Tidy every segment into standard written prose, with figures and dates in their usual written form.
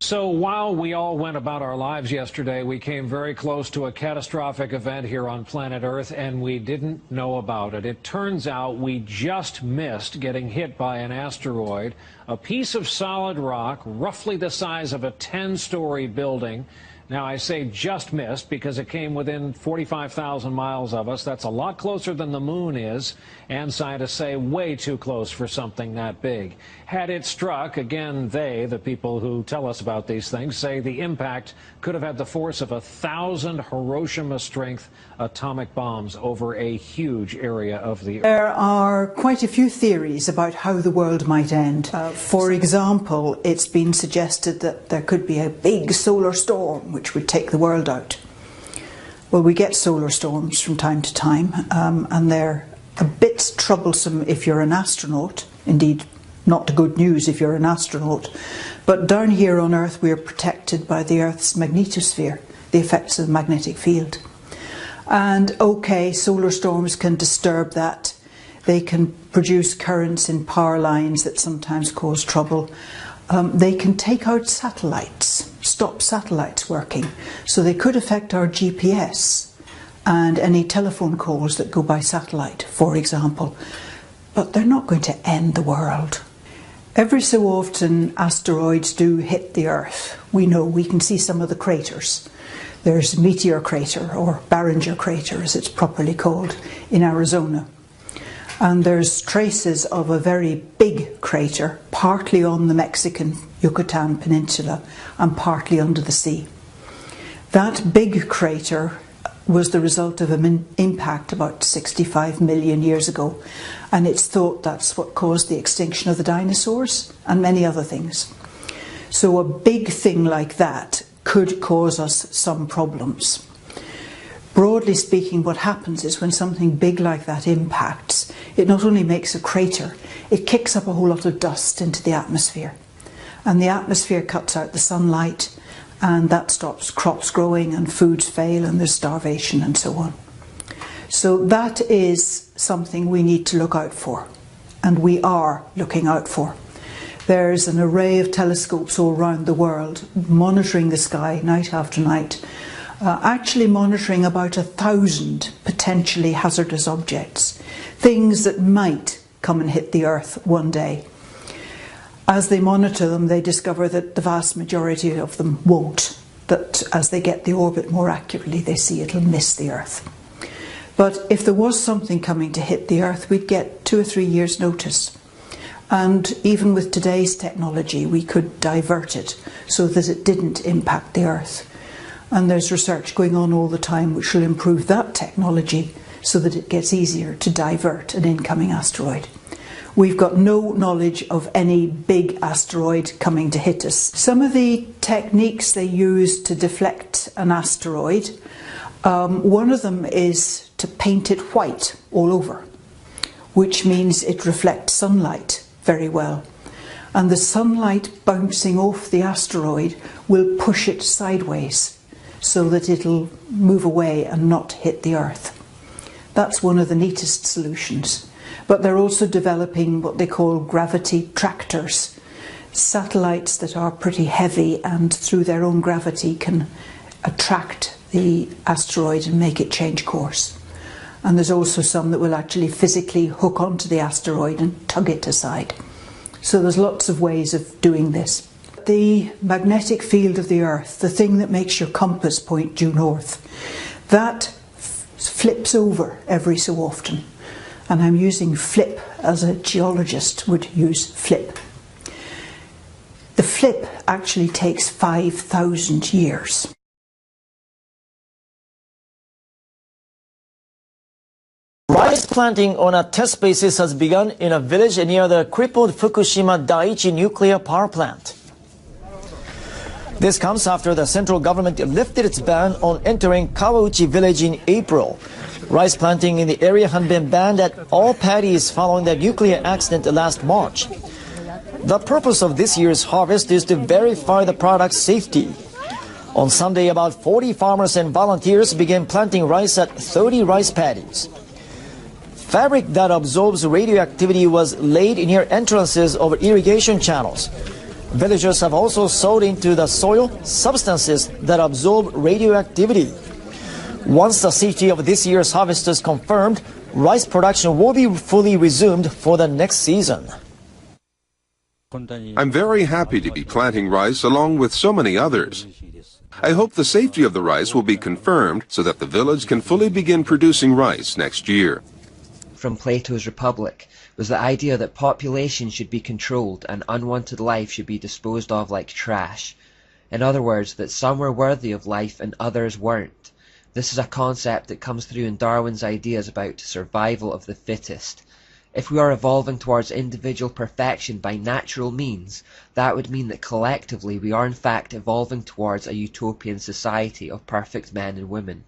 So while we all went about our lives yesterday, we came very close to a catastrophic event here on planet Earth, and we didn't know about it. It turns out we just missed getting hit by an asteroid, a piece of solid rock, roughly the size of a 10-story building. Now, I say just missed because it came within 45,000 miles of us. That's a lot closer than the moon is, and scientists say way too close for something that big. Had it struck, again, the people who tell us about these things, say the impact could have had the force of 1,000 Hiroshima-strength atomic bombs over a huge area of the Earth. There are quite a few theories about how the world might end. For example, it's been suggested that there could be a big solar storm which would take the world out. Well, we get solar storms from time to time, and they're a bit troublesome if you're an astronaut. Indeed, not good news if you're an astronaut. But down here on Earth, we are protected by the Earth's magnetosphere, the effects of the magnetic field. And okay, solar storms can disturb that. They can produce currents in power lines that sometimes cause trouble. They can take out satellites, stop satellites working. So they could affect our GPS and any telephone calls that go by satellite, for example. But they're not going to end the world. Every so often asteroids do hit the Earth. We know, we can see some of the craters. There's Meteor Crater, or Barringer Crater as it's properly called, in Arizona. And there's traces of a very big crater, partly on the Mexican Yucatan Peninsula and partly under the sea. That big crater was the result of an impact about 65 million years ago, and it's thought that's what caused the extinction of the dinosaurs and many other things. So a big thing like that could cause us some problems. Broadly speaking, what happens is when something big like that impacts, it not only makes a crater, it kicks up a whole lot of dust into the atmosphere. And the atmosphere cuts out the sunlight, and that stops crops growing and foods fail and there's starvation and so on. So that is something we need to look out for, and we are looking out for. There's an array of telescopes all around the world monitoring the sky night after night, actually monitoring about 1,000 potentially hazardous objects, things that might come and hit the Earth one day. As they monitor them, they discover that the vast majority of them won't, that as they get the orbit more accurately, they see it'll miss the Earth. But if there was something coming to hit the Earth, we'd get 2 or 3 years' notice. And even with today's technology, we could divert it so that it didn't impact the Earth. And there's research going on all the time which will improve that technology so that it gets easier to divert an incoming asteroid. We've got no knowledge of any big asteroid coming to hit us. Some of the techniques they use to deflect an asteroid, one of them is to paint it white all over, which means it reflects sunlight very well. And the sunlight bouncing off the asteroid will push it sideways so that it'll move away and not hit the Earth. That's one of the neatest solutions. But they're also developing what they call gravity tractors, satellites that are pretty heavy and through their own gravity can attract the asteroid and make it change course. And there's also some that will actually physically hook onto the asteroid and tug it aside. So there's lots of ways of doing this. The magnetic field of the Earth, the thing that makes your compass point due north, that flips over every so often. And I'm using flip as a geologist would use flip. The flip actually takes 5,000 years. Rice planting on a test basis has begun in a village near the crippled Fukushima Daiichi nuclear power plant. This comes after the central government lifted its ban on entering Kawauchi village in April. Rice planting in the area had been banned at all paddies following the nuclear accident last March. The purpose of this year's harvest is to verify the product's safety. On Sunday, about 40 farmers and volunteers began planting rice at 30 rice paddies. Fabric that absorbs radioactivity was laid near entrances of irrigation channels. Villagers have also sowed into the soil substances that absorb radioactivity. Once the safety of this year's harvest is confirmed, rice production will be fully resumed for the next season. I'm very happy to be planting rice along with so many others. I hope the safety of the rice will be confirmed so that the village can fully begin producing rice next year. From Plato's Republic was the idea that population should be controlled and unwanted life should be disposed of like trash. In other words, that some were worthy of life and others weren't. This is a concept that comes through in Darwin's ideas about survival of the fittest. If we are evolving towards individual perfection by natural means, that would mean that collectively we are in fact evolving towards a utopian society of perfect men and women.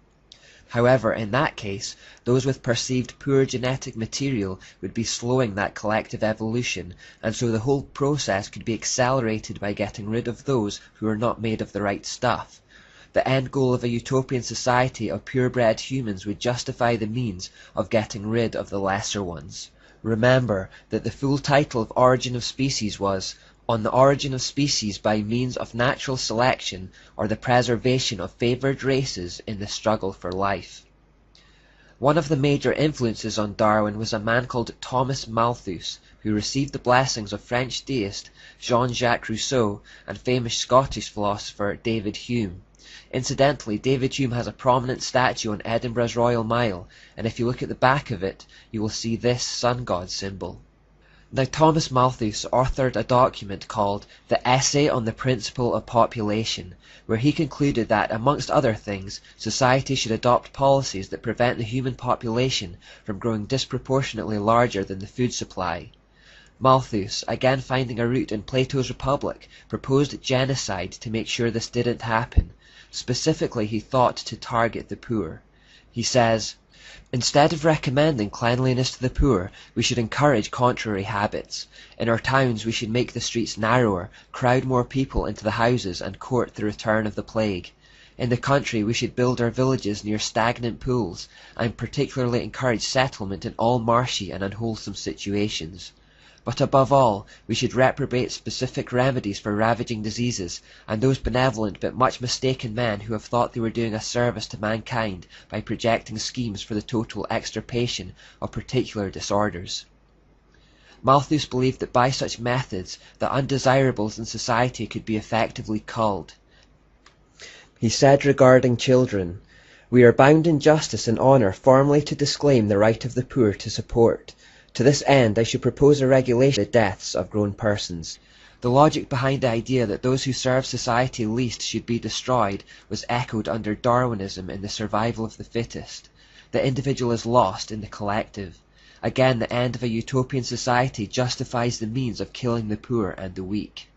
However, in that case, those with perceived poor genetic material would be slowing that collective evolution, and so the whole process could be accelerated by getting rid of those who are not made of the right stuff. The end goal of a utopian society of purebred humans would justify the means of getting rid of the lesser ones. Remember that the full title of Origin of Species was On the Origin of Species by Means of Natural Selection or the Preservation of Favoured Races in the Struggle for Life. One of the major influences on Darwin was a man called Thomas Malthus, who received the blessings of French deist Jean-Jacques Rousseau and famous Scottish philosopher David Hume. Incidentally, David Hume has a prominent statue on Edinburgh's Royal Mile, and if you look at the back of it, you will see this sun god symbol. Now, Thomas Malthus authored a document called The Essay on the Principle of Population, where he concluded that, amongst other things, society should adopt policies that prevent the human population from growing disproportionately larger than the food supply. Malthus, again finding a root in Plato's Republic, proposed genocide to make sure this didn't happen. Specifically, he thought to target the poor. He says, "Instead of recommending cleanliness to the poor, we should encourage contrary habits. In our towns we should make the streets narrower, crowd more people into the houses and court the return of the plague. In the country we should build our villages near stagnant pools, and particularly encourage settlement in all marshy and unwholesome situations. But above all, we should reprobate specific remedies for ravaging diseases, and those benevolent but much mistaken men who have thought they were doing a service to mankind by projecting schemes for the total extirpation of particular disorders." Malthus believed that by such methods the undesirables in society could be effectively culled. He said regarding children, "We are bound in justice and honour formally to disclaim the right of the poor to support. To this end I should propose a regulation of the deaths of grown persons." The logic behind the idea that those who serve society least should be destroyed was echoed under Darwinism in the survival of the fittest. The individual is lost in the collective. Again, the end of a utopian society justifies the means of killing the poor and the weak.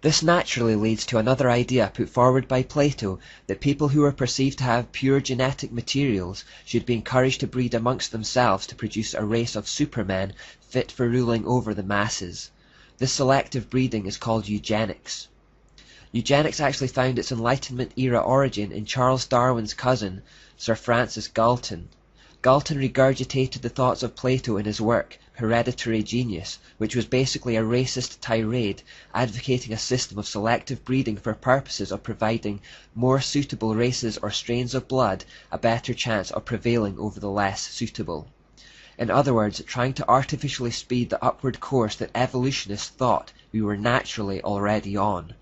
This naturally leads to another idea put forward by Plato, that people who are perceived to have pure genetic materials should be encouraged to breed amongst themselves to produce a race of supermen fit for ruling over the masses. This selective breeding is called eugenics. Eugenics actually found its Enlightenment era origin in Charles Darwin's cousin, Sir Francis Galton. Galton regurgitated the thoughts of Plato in his work, Hereditary Genius, which was basically a racist tirade advocating a system of selective breeding for purposes of providing more suitable races or strains of blood a better chance of prevailing over the less suitable. In other words, trying to artificially speed the upward course that evolutionists thought we were naturally already on.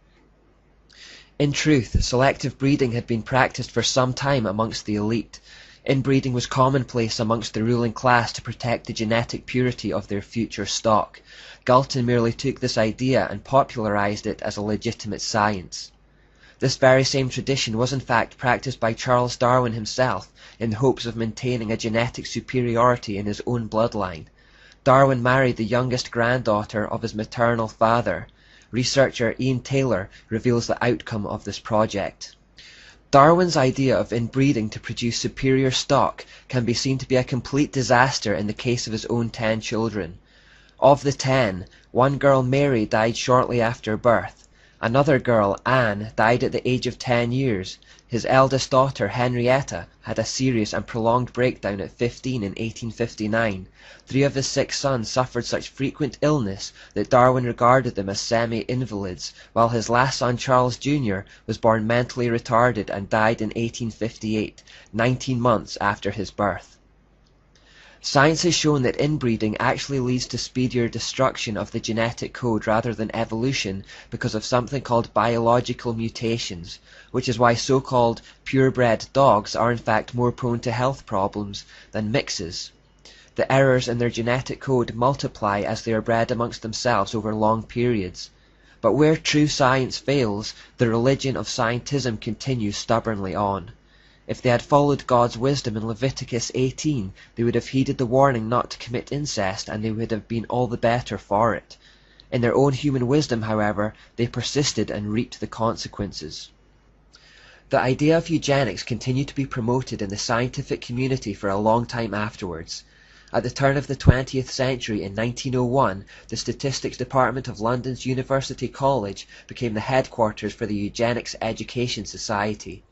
In truth, selective breeding had been practiced for some time amongst the elite. Inbreeding was commonplace amongst the ruling class to protect the genetic purity of their future stock. Galton merely took this idea and popularized it as a legitimate science. This very same tradition was in fact practiced by Charles Darwin himself in the hopes of maintaining a genetic superiority in his own bloodline. Darwin married the youngest granddaughter of his maternal father. Researcher Ian Taylor reveals the outcome of this project. Darwin's idea of inbreeding to produce superior stock can be seen to be a complete disaster in the case of his own 10 children. Of the 10, one girl, Mary, died shortly after birth. Another girl, Anne, died at the age of 10 years. His eldest daughter, Henrietta, had a serious and prolonged breakdown at 15 in 1859. 3 of his 6 sons suffered such frequent illness that Darwin regarded them as semi-invalids, while his last son, Charles Jr., was born mentally retarded and died in 1858, 19 months after his birth. Science has shown that inbreeding actually leads to speedier destruction of the genetic code rather than evolution because of something called biological mutations, which is why so-called purebred dogs are in fact more prone to health problems than mixes. The errors in their genetic code multiply as they are bred amongst themselves over long periods. But where true science fails, the religion of scientism continues stubbornly on. If they had followed God's wisdom in Leviticus 18, they would have heeded the warning not to commit incest, and they would have been all the better for it. In their own human wisdom, however, they persisted and reaped the consequences. The idea of eugenics continued to be promoted in the scientific community for a long time afterwards. At the turn of the 20th century, in 1901, the Statistics Department of London's University College became the headquarters for the Eugenics Education Society.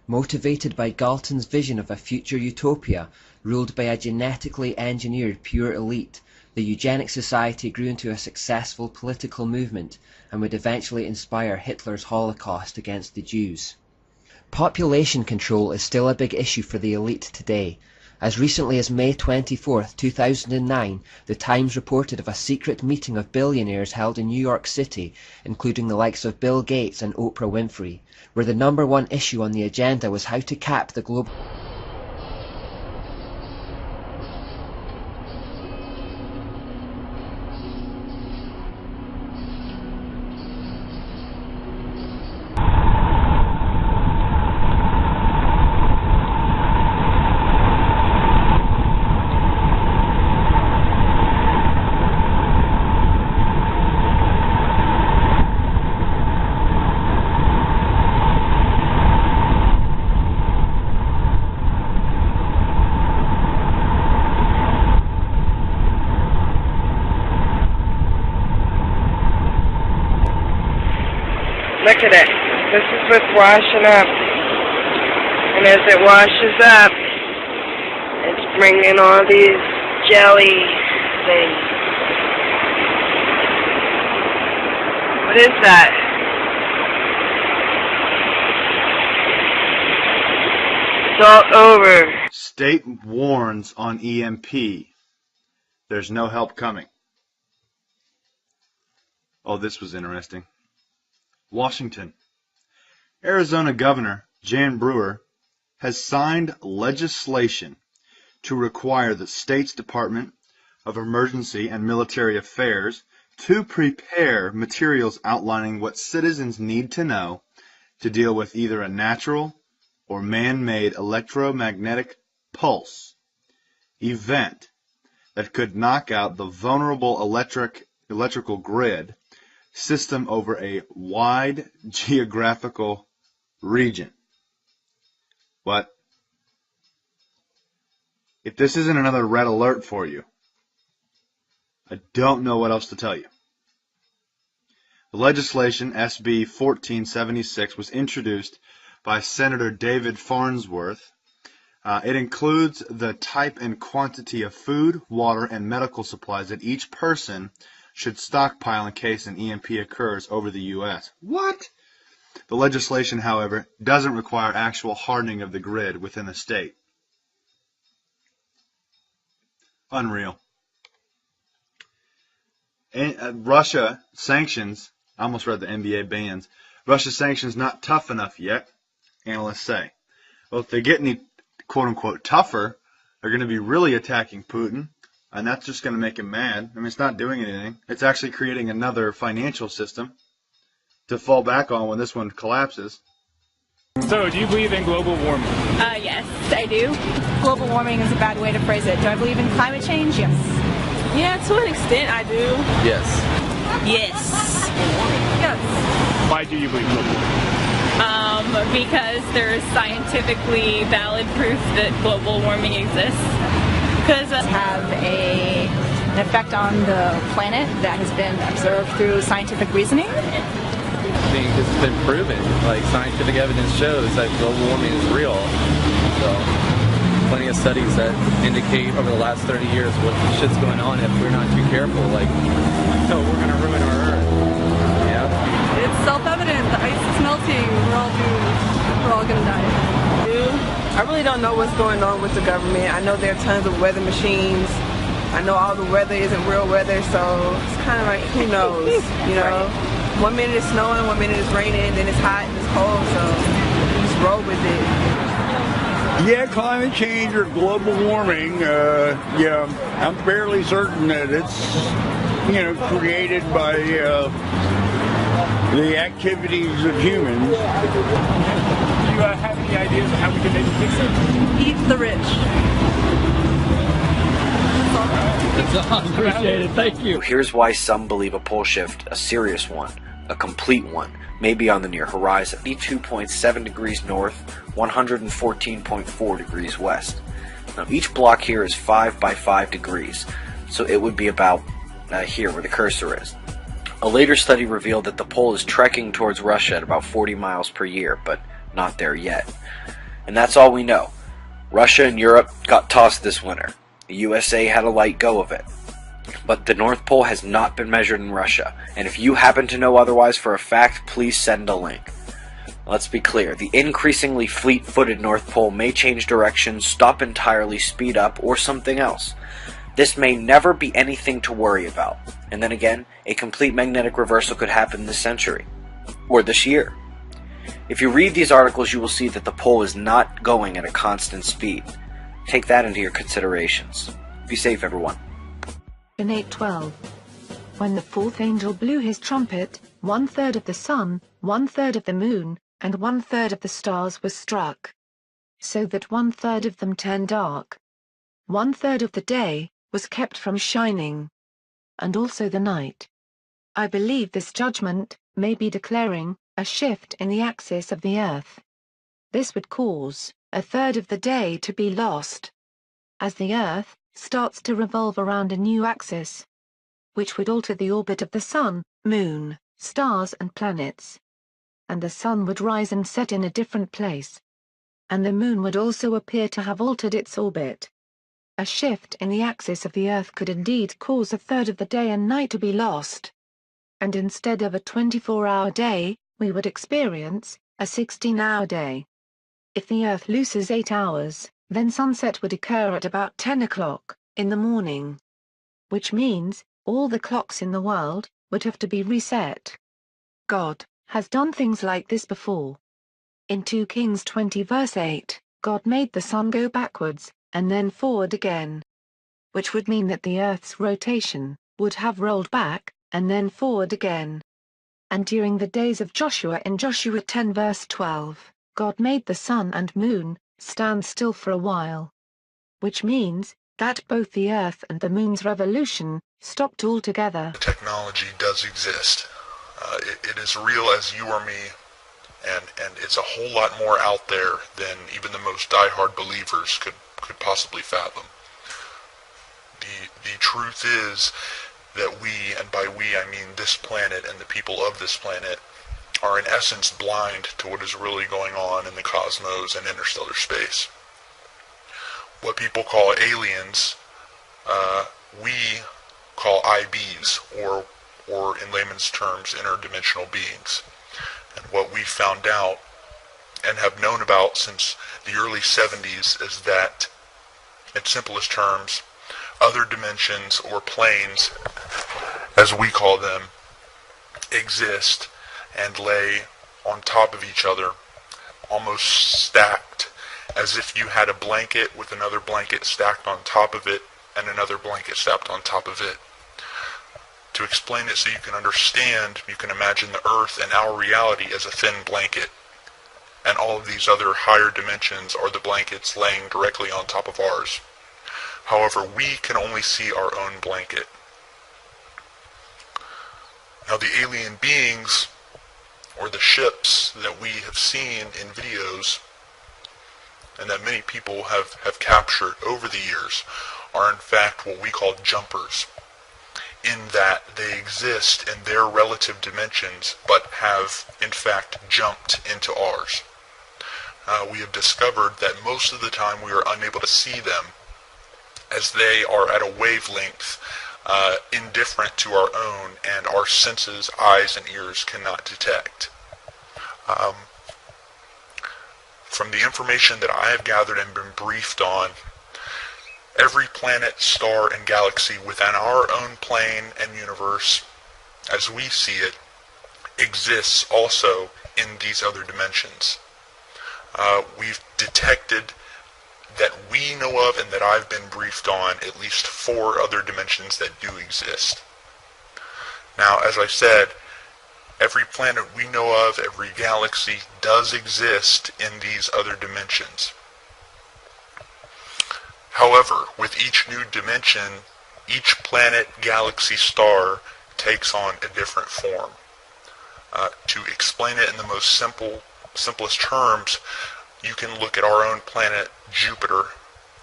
Motivated by Galton's vision of a future utopia, ruled by a genetically engineered pure elite, the Eugenics Society grew into a successful political movement and would eventually inspire Hitler's Holocaust against the Jews. Population control is still a big issue for the elite today. As recently as May 24, 2009, The Times reported of a secret meeting of billionaires held in New York City, including the likes of Bill Gates and Oprah Winfrey, where the #1 issue on the agenda was how to cap the global Look at it. This is what's washing up. And as it washes up, it's bringing all these jelly things. What is that? It's all over. State warns on EMP. There's no help coming. Oh, this was interesting. Washington. Arizona Governor Jan Brewer has signed legislation to require the state's Department of Emergency and Military Affairs to prepare materials outlining what citizens need to know to deal with either a natural or man-made electromagnetic pulse event that could knock out the vulnerable electrical grid system over a wide geographical region. But if this isn't another red alert for you, I don't know what else to tell you. The legislation, SB 1476, was introduced by Senator David Farnsworth. It includes the type and quantity of food, water, and medical supplies that each person should stockpile in case an EMP occurs over the U.S. What? The legislation, however, doesn't require actual hardening of the grid within the state. Unreal. Russia sanctions, I almost read the NBA bans, Russia sanctions not tough enough yet, analysts say. Well, if they get any quote-unquote tougher, they're going to be really attacking Putin. And that's just going to make him mad. I mean, it's not doing anything. It's actually creating another financial system to fall back on when this one collapses. So, do you believe in global warming? Yes, I do. Global warming is a bad way to phrase it. Do I believe in climate change? Yes. Yeah, to an extent, I do. Yes. Yes. Yes. Why do you believe global warming? Because there's scientifically valid proof that global warming exists. Because have an effect on the planet that has been observed through scientific reasoning. I warming because it's been proven. Like, scientific evidence shows that global warming is real. So, plenty of studies that indicate over the last 30 years what shit's going on if we're not too careful. Like, so we're gonna ruin our Earth. Yeah. It's self-evident. The ice is melting. We're all doomed. We're all gonna die. I really don't know what's going on with the government. I know there are tons of weather machines. I know all the weather isn't real weather, so it's kind of like, who knows, you know? Right. 1 minute it's snowing, 1 minute it's raining, then it's hot and it's cold, so just roll with it. Yeah, climate change or global warming, yeah, I'm fairly certain that it's, you know, created by the activities of humans. Do you have any ideas of how we can maybe fix it? Eat the rich. That's all. Appreciate it. Thank you. Here's why some believe a pole shift, a serious one, a complete one, may be on the near horizon. 82.7 degrees north, 114.4 degrees west. Now each block here is 5 by 5 degrees, so it would be about here where the cursor is. A later study revealed that the pole is trekking towards Russia at about 40 miles per year, but not there yet. And that's all we know. Russia and Europe got tossed this winter. The USA had a light go of it. But the North Pole has not been measured in Russia, and if you happen to know otherwise for a fact, please send a link. Let's be clear, the increasingly fleet-footed North Pole may change direction, stop entirely, speed up, or something else. This may never be anything to worry about, and then again, a complete magnetic reversal could happen this century, or this year. If you read these articles, you will see that the pole is not going at a constant speed. Take that into your considerations. Be safe, everyone. In 8:12, when the fourth angel blew his trumpet, 1/3 of the sun, 1/3 of the moon, and 1/3 of the stars were struck, so that 1/3 of them turned dark. 1/3 of the day was kept from shining, and also the night. I believe this judgment may be declaring a shift in the axis of the earth. This would cause 1/3 of the day to be lost, as the earth starts to revolve around a new axis, which would alter the orbit of the sun, moon, stars and planets. And the sun would rise and set in a different place. And the moon would also appear to have altered its orbit. A shift in the axis of the earth could indeed cause 1/3 of the day and night to be lost. And instead of a 24-hour day, we would experience a 16-hour day. If the earth loses 8 hours, then sunset would occur at about 10 o'clock in the morning. Which means, all the clocks in the world would have to be reset. God has done things like this before. In 2 Kings 20 verse 8, God made the sun go backwards, and then forward again. Which would mean that the earth's rotation would have rolled back, and then forward again. And during the days of Joshua in Joshua 10 verse 12, God made the sun and moon stand still for a while. Which means that both the earth and the moon's revolution stopped altogether. Technology does exist. It is real as you or me, and it's a whole lot more out there than even the most diehard believers could possibly fathom. The truth is that we, and by we I mean this planet and the people of this planet, are in essence blind to what is really going on in the cosmos and interstellar space. What people call aliens, we call IBs, or in layman's terms, interdimensional beings. And what we found out and have known about since the early 70s is that, in simplest terms, other dimensions or planes, as we call them, exist and lay on top of each other, almost stacked, as if you had a blanket with another blanket stacked on top of it and another blanket stacked on top of it. To explain it so you can understand, you can imagine the Earth and our reality as a thin blanket, and all of these other higher dimensions are the blankets laying directly on top of ours. However, we can only see our own blanket. Now the alien beings, or the ships that we have seen in videos, and that many people have captured over the years, are in fact what we call jumpers. in that they exist in their relative dimensions, but have, in fact, jumped into ours. We have discovered that most of the time we are unable to see them, as they are at a wavelength indifferent to our own, and our senses, eyes and ears, cannot detect. From the information that I have gathered and been briefed on, every planet, star, and galaxy within our own plane and universe, as we see it, exists also in these other dimensions. We've detected that we know of and that I've been briefed on at least 4 other dimensions that do exist. Now, as I said, every planet we know of, every galaxy does exist in these other dimensions. However, with each new dimension, each planet, galaxy, star takes on a different form. To explain it in the most simplest terms, you can look at our own planet, Jupiter,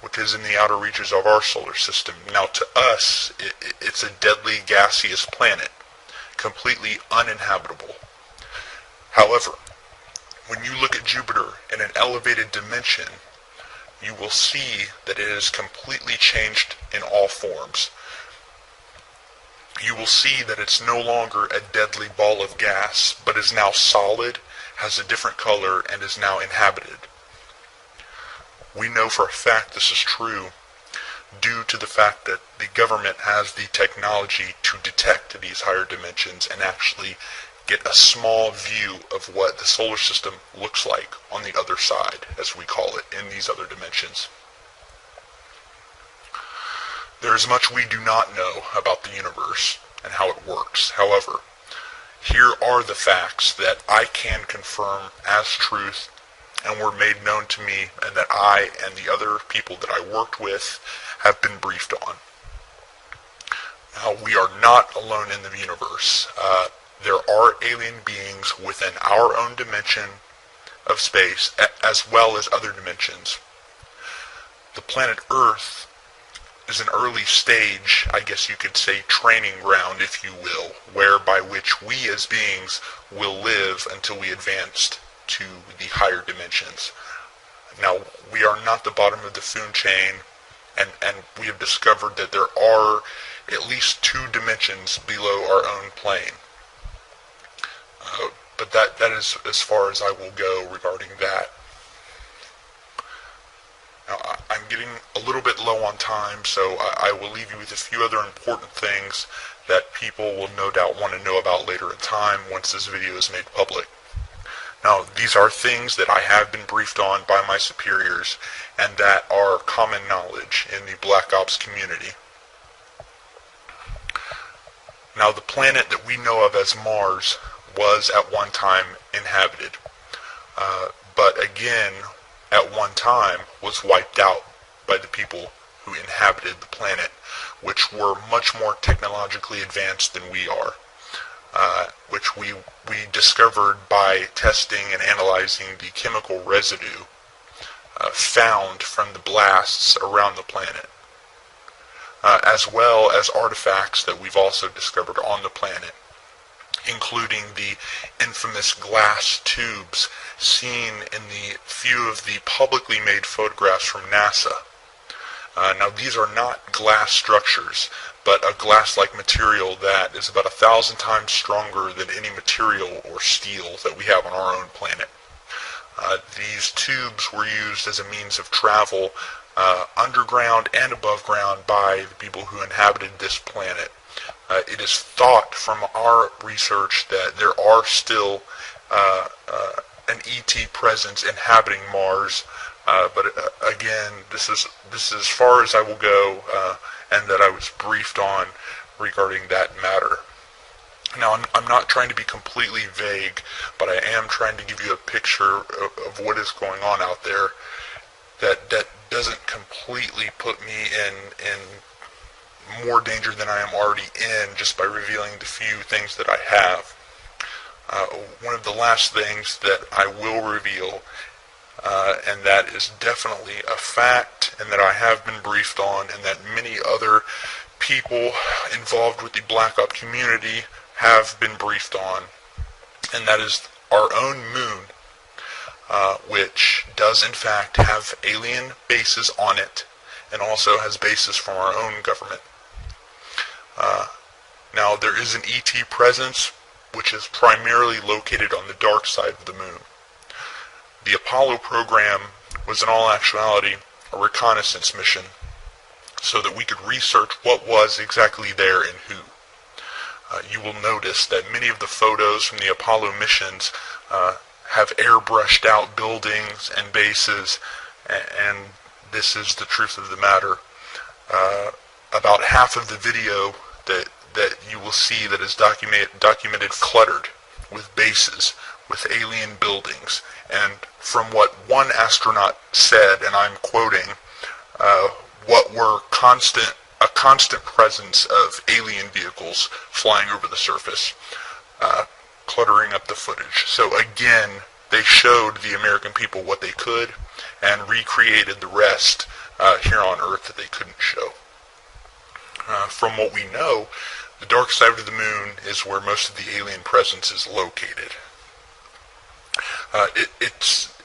which is in the outer reaches of our solar system. Now, to us, it's a deadly gaseous planet, completely uninhabitable. However, when you look at Jupiter in an elevated dimension, you will see that it is completely changed in all forms. You will see that it's no longer a deadly ball of gas, but is now solid, has a different color, and is now inhabited. We know for a fact this is true due to the fact that the government has the technology to detect these higher dimensions and actually get a small view of what the solar system looks like on the other side, as we call it, in these other dimensions. There is much we do not know about the universe and how it works. However, here are the facts that I can confirm as truth and were made known to me, and that I and the other people that I worked with have been briefed on. Now, we are not alone in the universe. There are alien beings within our own dimension of space, as well as other dimensions. The planet Earth is an early stage, I guess you could say, training ground, if you will, whereby which we as beings will live until we advanced to the higher dimensions. Now, we are not the bottom of the food chain, and we have discovered that there are at least 2 dimensions below our own plane. But that is as far as I will go regarding that. Now, I'm getting a little bit low on time, so I will leave you with a few other important things that people will no doubt want to know about later in time once this video is made public. Now, these are things that I have been briefed on by my superiors and that are common knowledge in the Black Ops community. Now, the planet that we know of as Mars was at one time inhabited, but again, at one time was wiped out by the people who inhabited the planet, which were much more technologically advanced than we are. Which we discovered by testing and analyzing the chemical residue found from the blasts around the planet, as well as artifacts that we've also discovered on the planet, including the infamous glass tubes seen in the few of the publicly made photographs from NASA. Now, these are not glass structures, but a glass-like material that is about 1,000 times stronger than any material or steel that we have on our own planet. These tubes were used as a means of travel underground and above ground by the people who inhabited this planet. It is thought from our research that there are still an ET presence inhabiting Mars, but again, this is as far as I will go, and that I was briefed on regarding that matter. Now, I'm not trying to be completely vague, but I am trying to give you a picture of what is going on out there that doesn't completely put me in more danger than I am already in just by revealing the few things that I have. One of the last things that I will reveal, and that is definitely a fact, and that I have been briefed on, and that many other people involved with the Black Op community have been briefed on, and that is our own moon, which does in fact have alien bases on it, and also has bases from our own government. Now, there is an ET presence, which is primarily located on the dark side of the moon. The Apollo program was in all actuality a reconnaissance mission, so that we could research what was exactly there and who. You will notice that many of the photos from the Apollo missions have airbrushed out buildings and bases, and this is the truth of the matter. About half of the video that you will see that is documented cluttered with bases, with alien buildings, and from what one astronaut said, and I'm quoting, what were a constant presence of alien vehicles flying over the surface, cluttering up the footage. So again, they showed the American people what they could and recreated the rest here on Earth that they couldn't show. From what we know, the dark side of the moon is where most of the alien presence is located.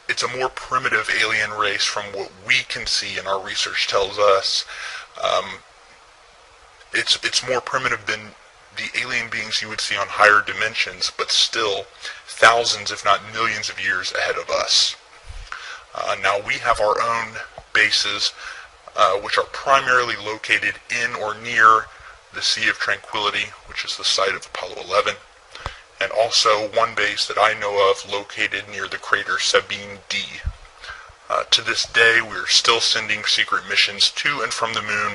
It's a more primitive alien race from what we can see, and our research tells us. It's more primitive than the alien beings you would see on higher dimensions, but still thousands, if not millions of years ahead of us. Now we have our own bases, which are primarily located in or near the Sea of Tranquility, which is the site of Apollo 11, and also one base that I know of located near the crater Sabine D. To this day, we are still sending secret missions to and from the moon.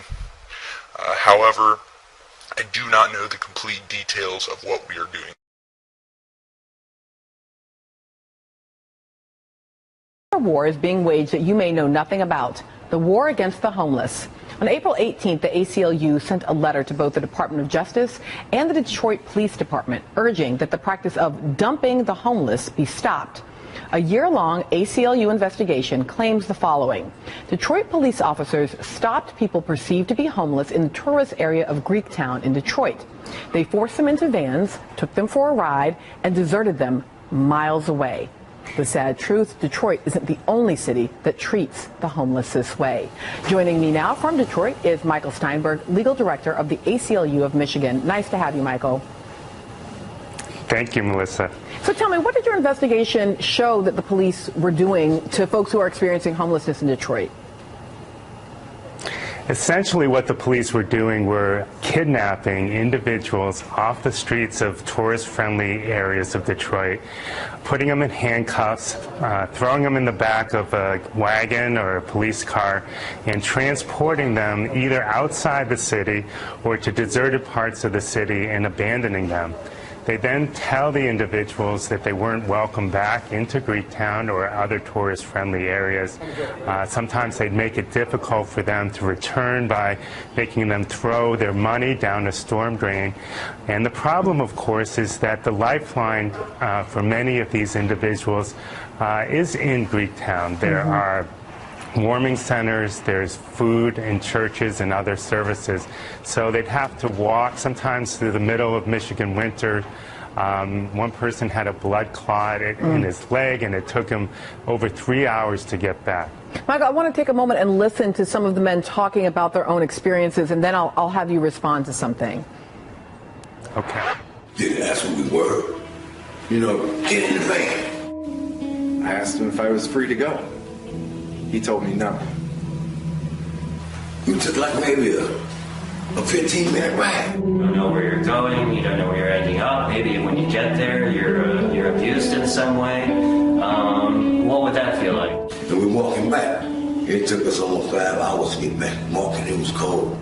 However, I do not know the complete details of what we are doing. A war is being waged that you may know nothing about, the war against the homeless. On April 18th, the ACLU sent a letter to both the Department of Justice and the Detroit Police Department urging that the practice of dumping the homeless be stopped. A year-long ACLU investigation claims the following. Detroit police officers stopped people perceived to be homeless in the tourist area of Greektown in Detroit. They forced them into vans, took them for a ride, and deserted them miles away. The sad truth, Detroit isn't the only city that treats the homeless this way. Joining me now from Detroit is Michael Steinberg, legal director of the ACLU of Michigan. Nice to have you, Michael. Thank you, Melissa. So tell me, what did your investigation show that the police were doing to folks who are experiencing homelessness in Detroit? Essentially what the police were doing were kidnapping individuals off the streets of tourist-friendly areas of Detroit, putting them in handcuffs, throwing them in the back of a wagon or a police car, and transporting them either outside the city or to deserted parts of the city and abandoning them. They then tell the individuals that they weren't welcome back into Greektown or other tourist-friendly areas. Sometimes they'd make it difficult for them to return by making them throw their money down a storm drain. And the problem, of course, is that the lifeline for many of these individuals is in Greektown. There are warming centers, there's food and churches and other services. So they'd have to walk sometimes through the middle of Michigan winter. One person had a blood clot in his leg, and it took him over 3 hours to get back. Michael, I want to take a moment and listen to some of the men talking about their own experiences, and then I'll have you respond to something. Okay. Didn't ask who we were. You know, get in the van. I asked him if I was free to go. He told me no. You took like maybe a 15-minute ride. You don't know where you're going. You don't know where you're ending up. Maybe when you get there, you're abused in some way. What would that feel like? And we're walking back. It took us almost 5 hours to get back. Walking, it was cold.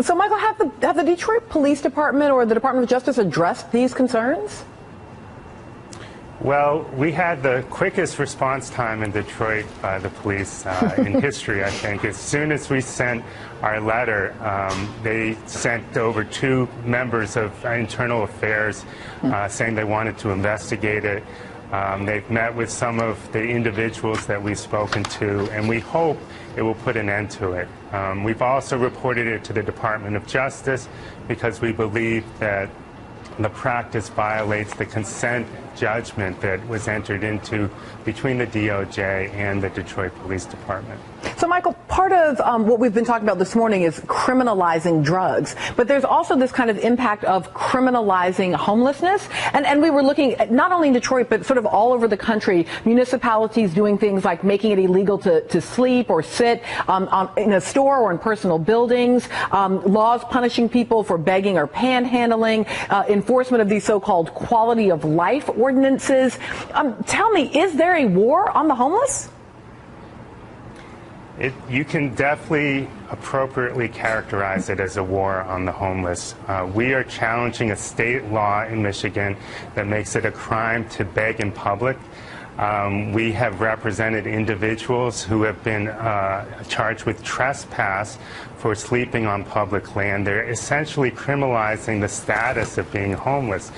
So, Michael, have the Detroit Police Department or the Department of Justice addressed these concerns? Well, we had the quickest response time in Detroit by the police in history, I think. As soon as we sent our letter, they sent over 2 members of Internal Affairs saying they wanted to investigate it. They've met with some of the individuals that we've spoken to, and we hope it will put an end to it. We've also reported it to the Department of Justice because we believe that the practice violates the consent judgment that was entered into between the DOJ and the Detroit Police Department. So, Michael, part of what we've been talking about this morning is criminalizing drugs, but there's also this kind of impact of criminalizing homelessness. And we were looking at not only in Detroit, but sort of all over the country, municipalities doing things like making it illegal to sleep or sit in a store or in personal buildings, laws punishing people for begging or panhandling, enforcement of these so-called quality of life ordinances. Tell me, is there a war on the homeless? You can definitely appropriately characterize it as a war on the homeless. We are challenging a state law in Michigan that makes it a crime to beg in public. We have represented individuals who have been charged with trespass for sleeping on public land. They're essentially criminalizing the status of being homeless.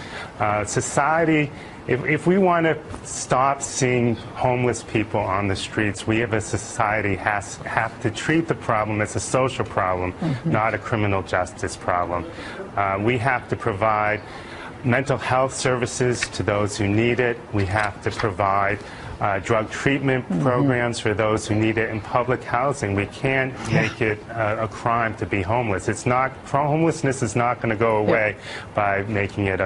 Society, if we want to stop seeing homeless people on the streets, we as a society have to treat the problem as a social problem, not a criminal justice problem. We have to provide mental health services to those who need it. We have to provide drug treatment programs for those who need it in public housing. We can't make it a crime to be homeless. Homelessness is not going to go away by making it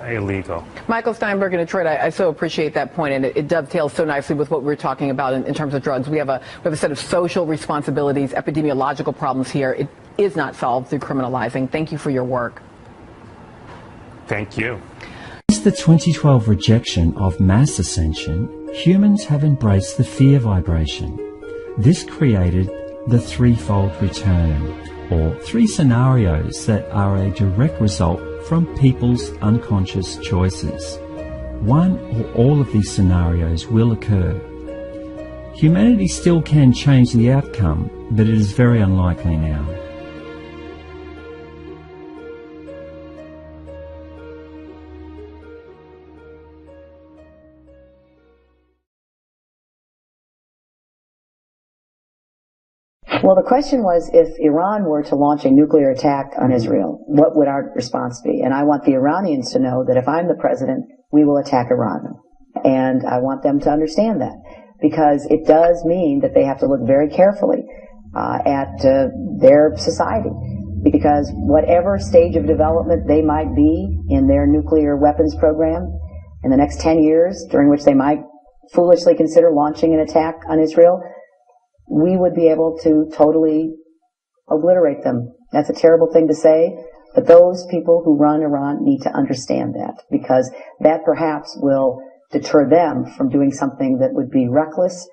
illegal. Michael Steinberg in Detroit, I so appreciate that point, and it dovetails so nicely with what we were talking about in terms of drugs. We have a set of social responsibilities, epidemiological problems here. It is not solved through criminalizing. Thank you for your work. Thank you. Since the 2012 rejection of mass ascension, humans have embraced the fear vibration. This created the threefold return, or three scenarios that are a direct result from people's unconscious choices. One or all of these scenarios will occur. Humanity still can change the outcome, but it is very unlikely now. Well, the question was, if Iran were to launch a nuclear attack on Israel, what would our response be? And I want the Iranians to know that if I'm the president, we will attack Iran. And I want them to understand that, because it does mean that they have to look very carefully at their society. Because whatever stage of development they might be in their nuclear weapons program in the next 10 years, during which they might foolishly consider launching an attack on Israel, we would be able to totally obliterate them. That's a terrible thing to say, but those people who run Iran need to understand that, because that perhaps will deter them from doing something that would be reckless,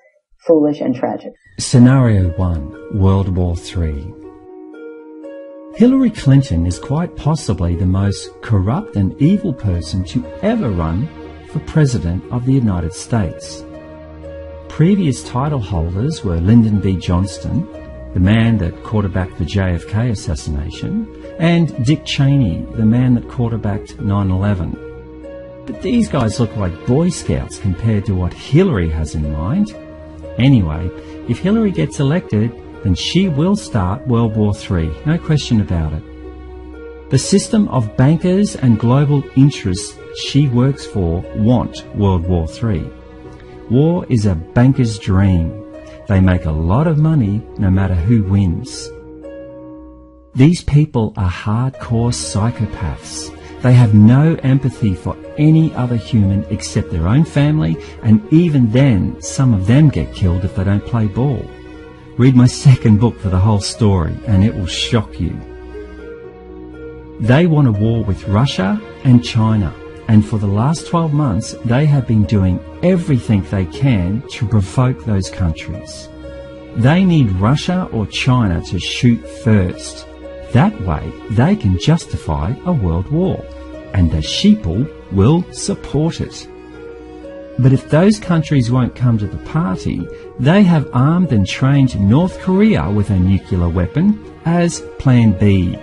foolish, and tragic. Scenario 1, World War III. Hillary Clinton is quite possibly the most corrupt and evil person to ever run for President of the United States. Previous title holders were Lyndon B. Johnston, the man that quarterbacked the JFK assassination, and Dick Cheney, the man that quarterbacked 9/11. But these guys look like Boy Scouts compared to what Hillary has in mind. Anyway, if Hillary gets elected, then she will start World War III, no question about it. The system of bankers and global interests she works for want World War III. War is a banker's dream. They make a lot of money no matter who wins. These people are hardcore psychopaths. They have no empathy for any other human except their own family, and even then, some of them get killed if they don't play ball. Read my second book for the whole story, and it will shock you. They want a war with Russia and China. And for the last 12 months, they have been doing everything they can to provoke those countries. They need Russia or China to shoot first. That way, they can justify a world war, and the sheeple will support it. But if those countries won't come to the party, they have armed and trained North Korea with a nuclear weapon as Plan B.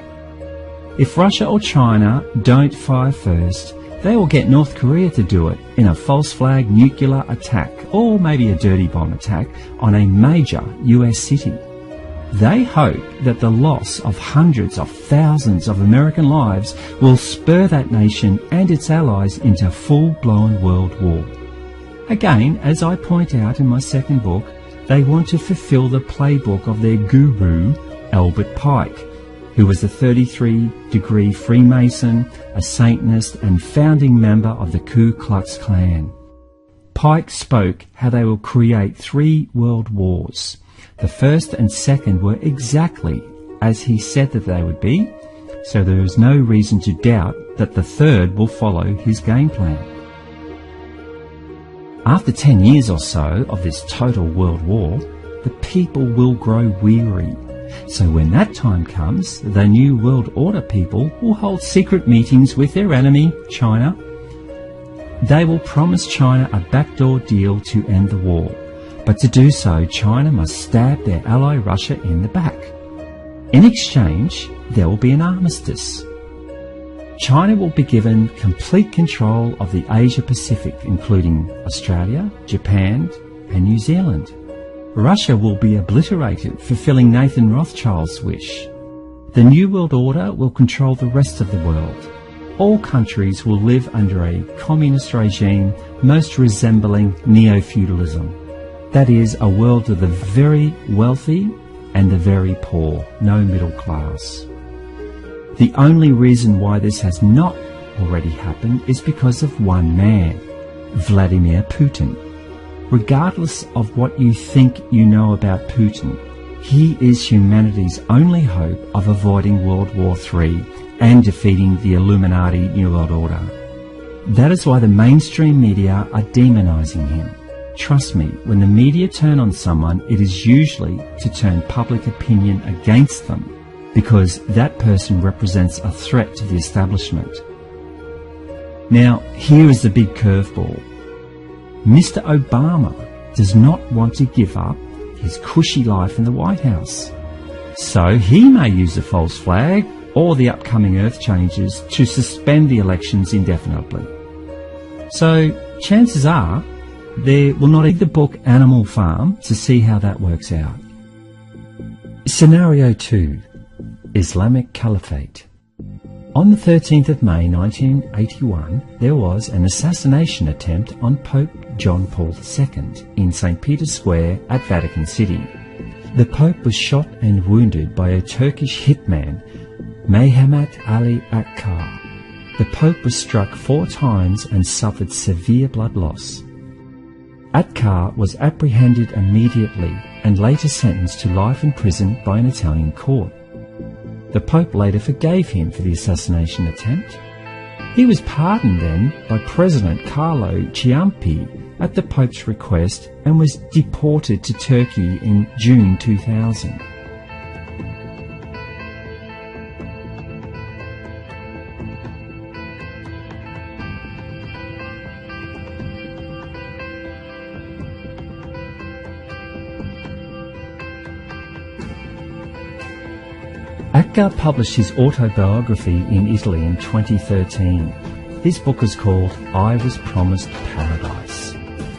If Russia or China don't fire first, they will get North Korea to do it in a false flag nuclear attack, or maybe a dirty bomb attack, on a major US city. They hope that the loss of hundreds of thousands of American lives will spur that nation and its allies into full-blown world war. Again, as I point out in my second book, they want to fulfill the playbook of their guru, Albert Pike, who was a 33-degree Freemason, a Satanist, and founding member of the Ku Klux Klan. Pike spoke how they will create 3 world wars. The first and second were exactly as he said that they would be, so there is no reason to doubt that the third will follow his game plan. After 10 years or so of this total world war, the people will grow weary. So when that time comes, the New World Order people will hold secret meetings with their enemy, China. They will promise China a backdoor deal to end the war. But to do so, China must stab their ally Russia in the back. In exchange, there will be an armistice. China will be given complete control of the Asia-Pacific, including Australia, Japan, and New Zealand. Russia will be obliterated, fulfilling Nathan Rothschild's wish. The New World Order will control the rest of the world. All countries will live under a communist regime most resembling neo-feudalism. That is, a world of the very wealthy and the very poor, no middle class. The only reason why this has not already happened is because of one man, Vladimir Putin. Regardless of what you think you know about Putin, he is humanity's only hope of avoiding World War III and defeating the Illuminati New World Order. That is why the mainstream media are demonizing him. Trust me, when the media turn on someone, it is usually to turn public opinion against them, because that person represents a threat to the establishment. Now, here is the big curveball. Mr. Obama does not want to give up his cushy life in the White House. So he may use the false flag or the upcoming earth changes to suspend the elections indefinitely. So chances are there will not read the book Animal Farm to see how that works out. Scenario 2. Islamic Caliphate. On the 13th of May 1981, there was an assassination attempt on Pope John Paul II in St. Peter's Square at Vatican City. The Pope was shot and wounded by a Turkish hitman, Mehmet Ali Akkar. The Pope was struck 4 times and suffered severe blood loss. Akkar was apprehended immediately and later sentenced to life in prison by an Italian court. The Pope later forgave him for the assassination attempt. He was pardoned then by President Carlo Ciampi at the Pope's request and was deported to Turkey in June 2000. Akkar published his autobiography in Italy in 2013. His book is called I Was Promised Paradise.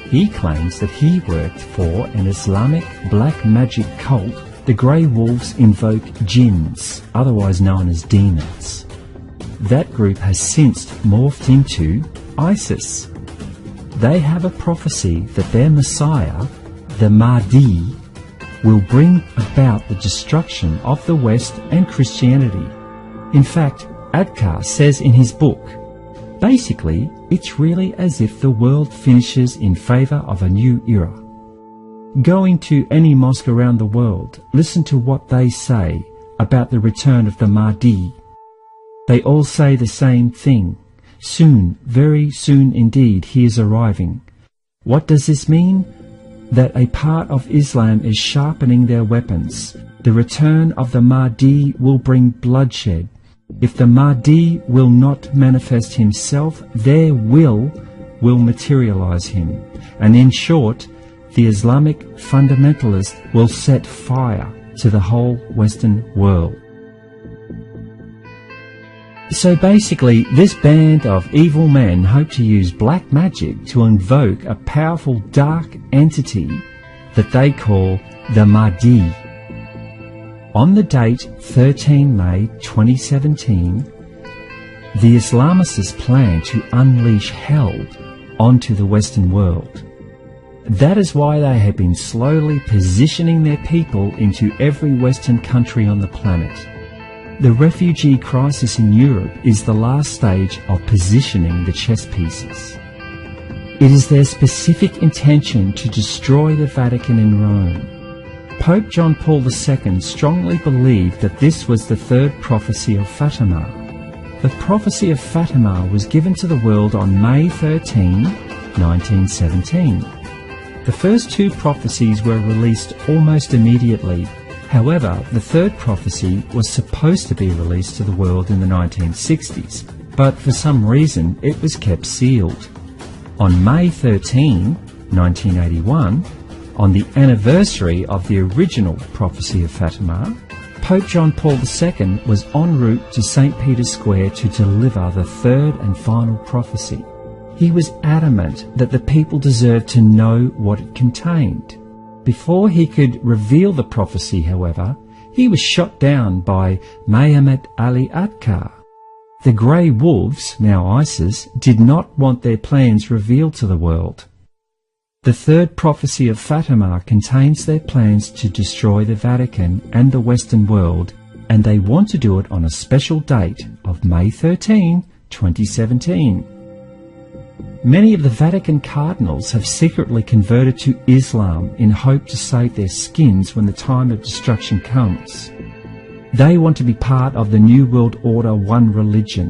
He claims that he worked for an Islamic black magic cult. The Grey Wolves invoke jinns, otherwise known as demons. That group has since morphed into ISIS. They have a prophecy that their Messiah, the Mahdi, will bring about the destruction of the West and Christianity. In fact, Akkar says in his book, basically, it's really as if the world finishes in favor of a new era. Go into any mosque around the world, listen to what they say about the return of the Mahdi. They all say the same thing. Soon, very soon indeed, he is arriving. What does this mean? That a part of Islam is sharpening their weapons. The return of the Mahdi will bring bloodshed. If the Mahdi will not manifest himself, their will materialize him. And in short, the Islamic fundamentalist will set fire to the whole Western world. So basically, this band of evil men hope to use black magic to invoke a powerful dark entity that they call the Mahdi. On the date 13 May 2017, the Islamists plan to unleash hell onto the Western world. That is why they have been slowly positioning their people into every Western country on the planet. The refugee crisis in Europe is the last stage of positioning the chess pieces. It is their specific intention to destroy the Vatican in Rome. Pope John Paul II strongly believed that this was the third prophecy of Fatima. The prophecy of Fatima was given to the world on May 13, 1917. The first two prophecies were released almost immediately. However, the third prophecy was supposed to be released to the world in the 1960s, but for some reason it was kept sealed. On May 13, 1981, on the anniversary of the original prophecy of Fatima, Pope John Paul II was en route to St. Peter's Square to deliver the third and final prophecy. He was adamant that the people deserved to know what it contained. Before he could reveal the prophecy, however, he was shot down by Muhammad Ali Atkar. The Grey Wolves, now ISIS, did not want their plans revealed to the world. The third prophecy of Fatima contains their plans to destroy the Vatican and the Western world, and they want to do it on a special date of May 13, 2017. Many of the Vatican cardinals have secretly converted to Islam in hope to save their skins when the time of destruction comes. They want to be part of the New World Order One religion.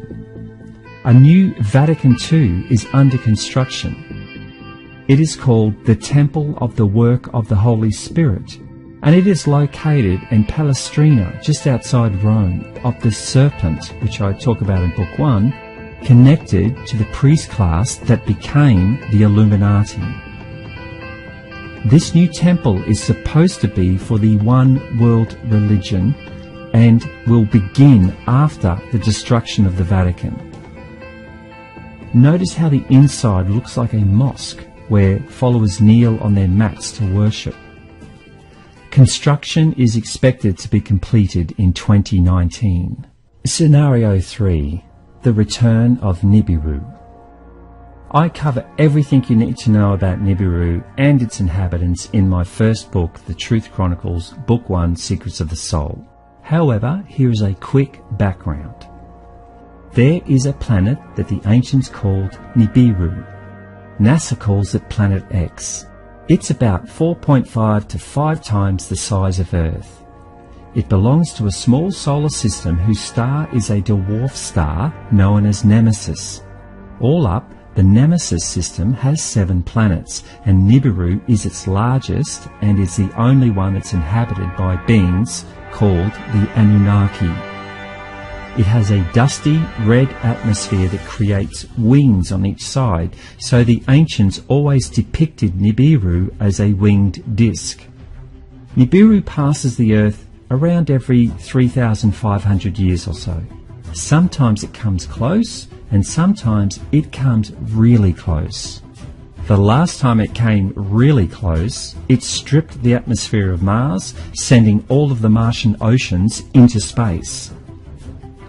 A new Vatican II is under construction. It is called the Temple of the Work of the Holy Spirit, and it is located in Palestrina, just outside Rome, of the serpent, which I talk about in Book 1, connected to the priest class that became the Illuminati. This new temple is supposed to be for the one world religion and will begin after the destruction of the Vatican. Notice how the inside looks like a mosque where followers kneel on their mats to worship. Construction is expected to be completed in 2019. Scenario 3. The return of Nibiru. I cover everything you need to know about Nibiru and its inhabitants in my first book, The Truth Chronicles, Book 1, Secrets of the Soul. However, here is a quick background. There is a planet that the ancients called Nibiru. NASA calls it Planet X. It's about 4.5 to 5 times the size of Earth. It belongs to a small solar system whose star is a dwarf star known as Nemesis. All up, the Nemesis system has 7 planets, and Nibiru is its largest and is the only one that's inhabited by beings called the Anunnaki. It has a dusty red atmosphere that creates wings on each side, so the ancients always depicted Nibiru as a winged disk. Nibiru passes the Earth around every 3,500 years or so. Sometimes it comes close, and sometimes it comes really close. The last time it came really close, it stripped the atmosphere of Mars, sending all of the Martian oceans into space.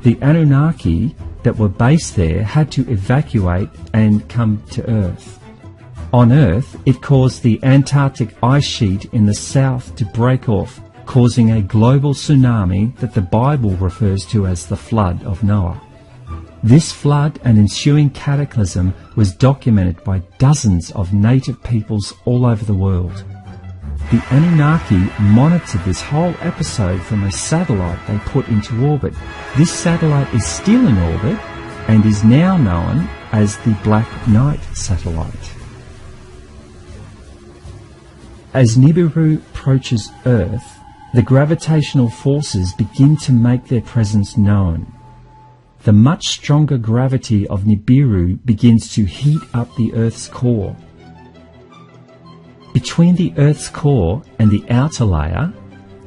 The Anunnaki that were based there had to evacuate and come to Earth. On Earth, it caused the Antarctic ice sheet in the south to break off, causing a global tsunami that the Bible refers to as the Flood of Noah. This flood and ensuing cataclysm was documented by dozens of native peoples all over the world. The Anunnaki monitored this whole episode from a satellite they put into orbit. This satellite is still in orbit and is now known as the Black Knight satellite. As Nibiru approaches Earth, the gravitational forces begin to make their presence known. The much stronger gravity of Nibiru begins to heat up the Earth's core. Between the Earth's core and the outer layer,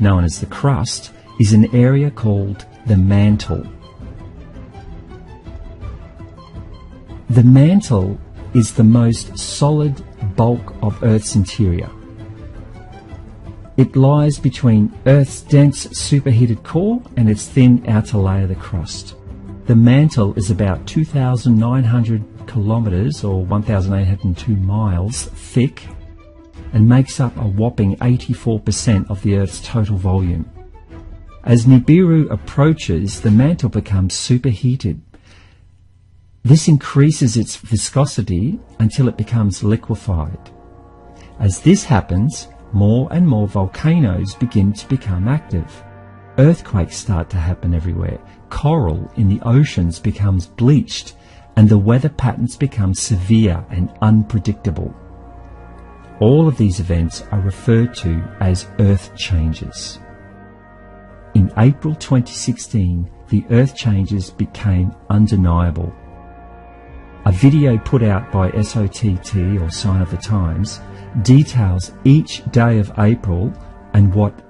known as the crust, is an area called the mantle. The mantle is the most solid bulk of Earth's interior. It lies between Earth's dense superheated core and its thin outer layer, the crust. The mantle is about 2,900 kilometres or 1,802 miles thick and makes up a whopping 84% of the Earth's total volume. As Nibiru approaches, the mantle becomes superheated. This increases its viscosity until it becomes liquefied. As this happens, more and more volcanoes begin to become active. Earthquakes start to happen everywhere. Coral in the oceans becomes bleached, and the weather patterns become severe and unpredictable. All of these events are referred to as Earth changes. In April 2016, the Earth changes became undeniable. A video put out by SOTT, or Sign of the Times, details each day of April and what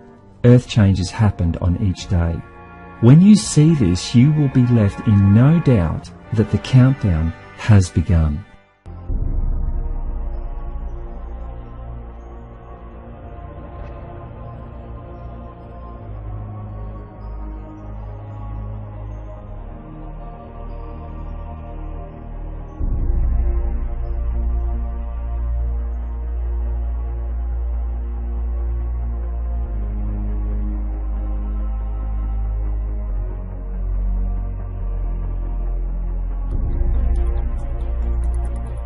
Earth changes happened on each day. When you see this, you will be left in no doubt that the countdown has begun.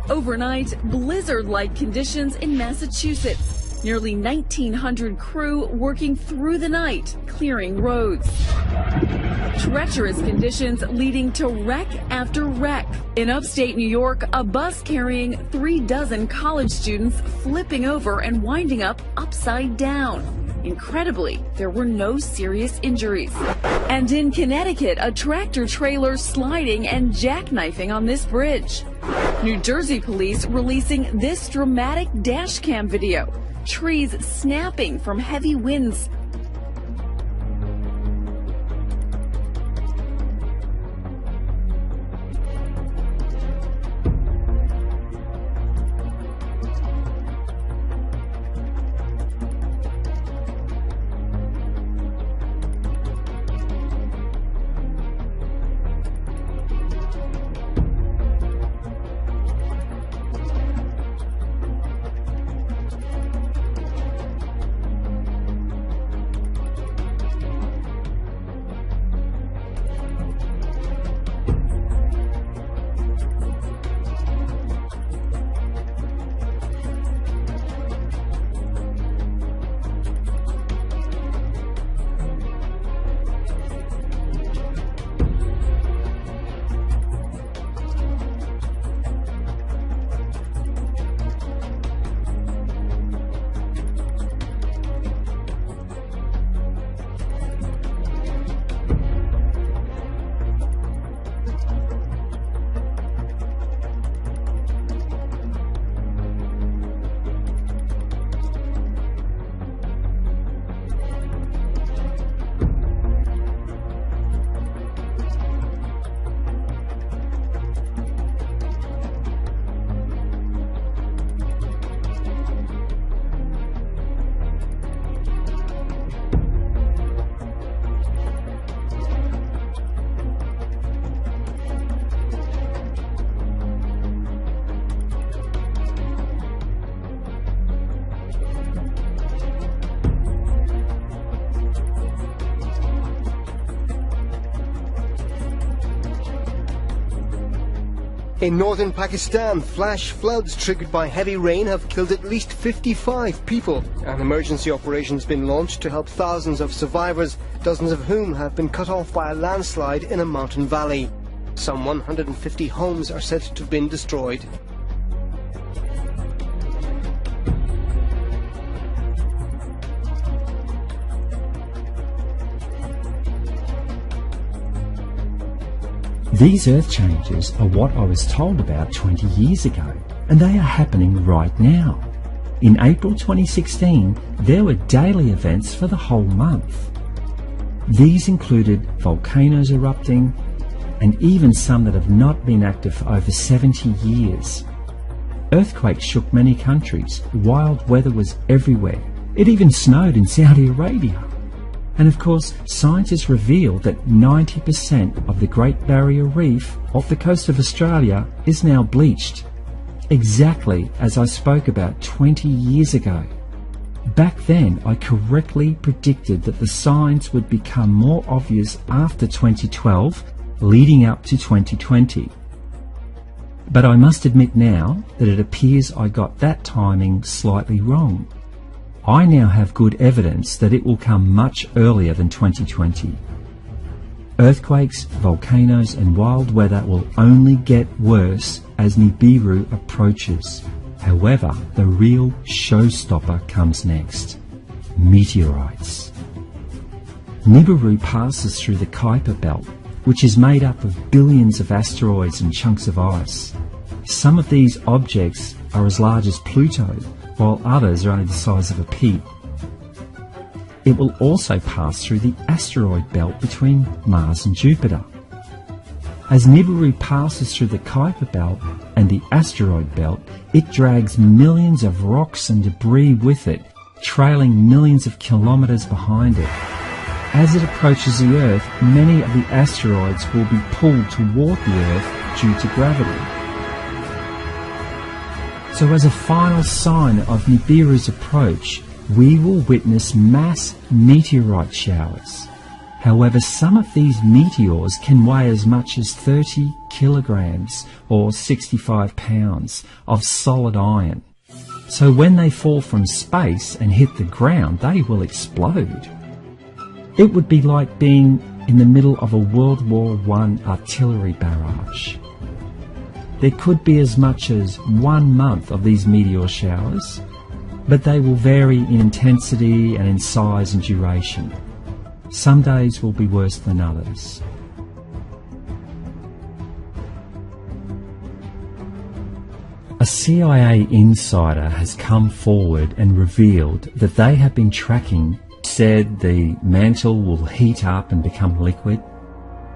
Overnight, blizzard-like conditions in Massachusetts. Nearly 1,900 crew working through the night, clearing roads. Treacherous conditions leading to wreck after wreck. In upstate New York, a bus carrying 36 college students flipping over and winding up upside down. Incredibly, there were no serious injuries. And in Connecticut, a tractor trailer sliding and jackknifing on this bridge. New Jersey police releasing this dramatic dash cam video. Trees snapping from heavy winds. In northern Pakistan, flash floods triggered by heavy rain have killed at least 55 people. An emergency operation has been launched to help thousands of survivors, dozens of whom have been cut off by a landslide in a mountain valley. Some 150 homes are said to have been destroyed. These earth changes are what I was told about 20 years ago, and they are happening right now. In April 2016, there were daily events for the whole month. These included volcanoes erupting, and even some that have not been active for over 70 years. Earthquakes shook many countries. Wild weather was everywhere. It even snowed in Saudi Arabia. And of course, scientists revealed that 90% of the Great Barrier Reef off the coast of Australia is now bleached. Exactly as I spoke about 20 years ago. Back then, I correctly predicted that the signs would become more obvious after 2012, leading up to 2020. But I must admit now that it appears I got that timing slightly wrong. I now have good evidence that it will come much earlier than 2020. Earthquakes, volcanoes and wild weather will only get worse as Nibiru approaches. However, the real showstopper comes next. Meteorites. Nibiru passes through the Kuiper Belt, which is made up of billions of asteroids and chunks of ice. Some of these objects are as large as Pluto, while others are only the size of a pea. It will also pass through the asteroid belt between Mars and Jupiter. As Nibiru passes through the Kuiper Belt and the asteroid belt, it drags millions of rocks and debris with it, trailing millions of kilometres behind it. As it approaches the Earth, many of the asteroids will be pulled toward the Earth due to gravity. So as a final sign of Nibiru's approach, we will witness mass meteorite showers. However, some of these meteors can weigh as much as 30 kilograms or 65 pounds of solid iron. So when they fall from space and hit the ground, they will explode. It would be like being in the middle of a World War I artillery barrage. There could be as much as 1 month of these meteor showers, but they will vary in intensity and in size and duration. Some days will be worse than others. A CIA insider has come forward and revealed that they have been tracking, said the mantle will heat up and become liquid.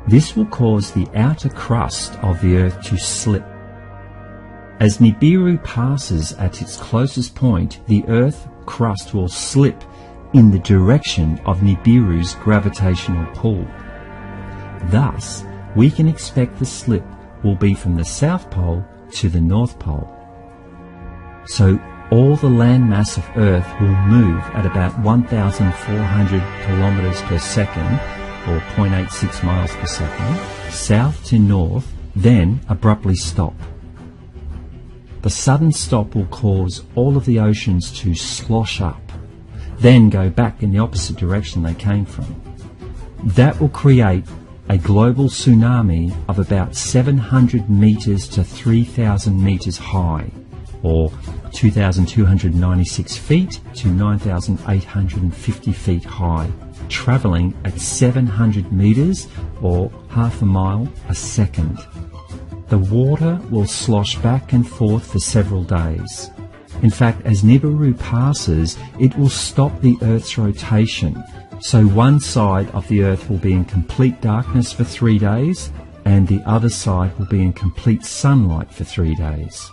This will cause the outer crust of the Earth to slip. As Nibiru passes at its closest point, the Earth crust will slip in the direction of Nibiru's gravitational pull. Thus, we can expect the slip will be from the South Pole to the North Pole. So all the landmass of Earth will move at about 1,400 kilometres per second, or 0.86 miles per second, south to north, then abruptly stop. The sudden stop will cause all of the oceans to slosh up, then go back in the opposite direction they came from. That will create a global tsunami of about 700 metres to 3,000 metres high, or 2,296 feet to 9,850 feet high, travelling at 700 metres or half a mile a second. The water will slosh back and forth for several days. In fact, as Nibiru passes, it will stop the Earth's rotation. So one side of the Earth will be in complete darkness for 3 days, and the other side will be in complete sunlight for 3 days.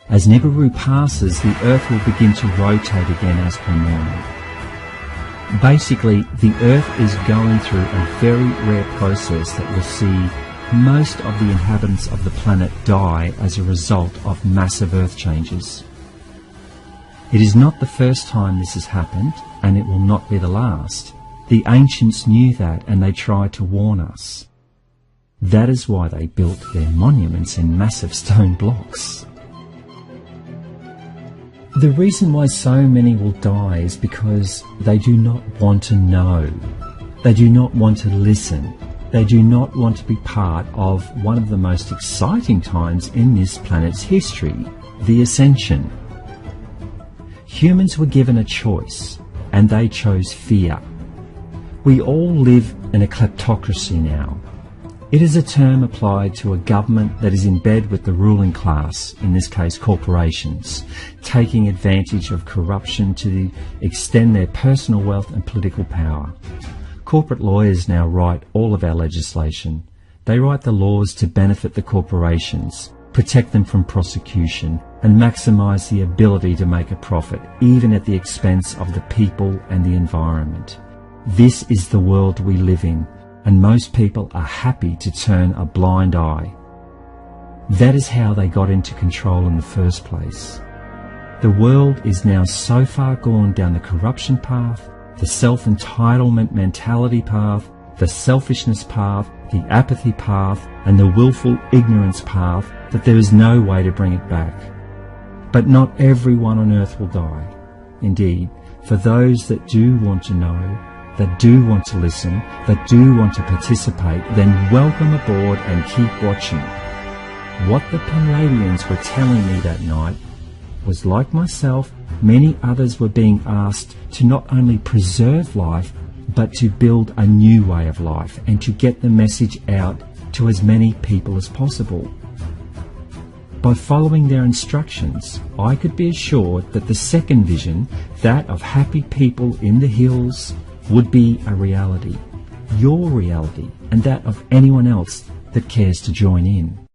As Nibiru passes, the Earth will begin to rotate again as per normal. Basically, the Earth is going through a very rare process that will see most of the inhabitants of the planet die as a result of massive Earth changes. It is not the first time this has happened, and it will not be the last. The ancients knew that, and they tried to warn us. That is why they built their monuments in massive stone blocks. The reason why so many will die is because they do not want to know. They do not want to listen. They do not want to be part of one of the most exciting times in this planet's history, the Ascension. Humans were given a choice, and they chose fear. We all live in a kleptocracy now. It is a term applied to a government that is in bed with the ruling class, in this case corporations, taking advantage of corruption to extend their personal wealth and political power. Corporate lawyers now write all of our legislation. They write the laws to benefit the corporations, protect them from prosecution, and maximize the ability to make a profit, even at the expense of the people and the environment. This is the world we live in, and most people are happy to turn a blind eye. That is how they got into control in the first place. The world is now so far gone down the corruption path, the self-entitlement mentality path, the selfishness path, the apathy path, and the willful ignorance path that there is no way to bring it back. But not everyone on earth will die. Indeed, for those that do want to know, that do want to listen, that do want to participate, then welcome aboard and keep watching. What the Palladians were telling me that night was, like myself, many others were being asked to not only preserve life, but to build a new way of life and to get the message out to as many people as possible. By following their instructions, I could be assured that the second vision, that of happy people in the hills, would be a reality, your reality, and that of anyone else that cares to join in.